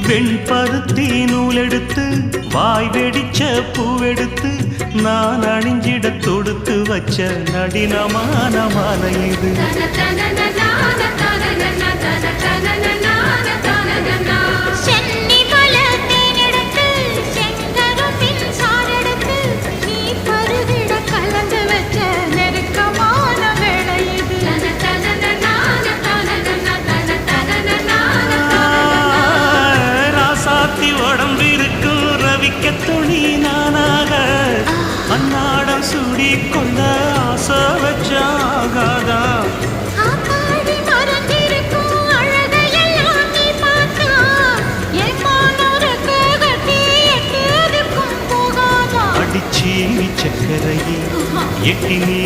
வெண்பருத்தி நூலெடுத்து வாய் வெடிச்ச பூவெடுத்து நான் அணிஞ்சிட தொடுத்து வச்ச நடினமான மாலை இது. துணி நானாக அன்னாடம் சூடிக்கொள்ள ஆசை வச்சாகாதா. அடிச்சி சக்கரையே எட்டி நீ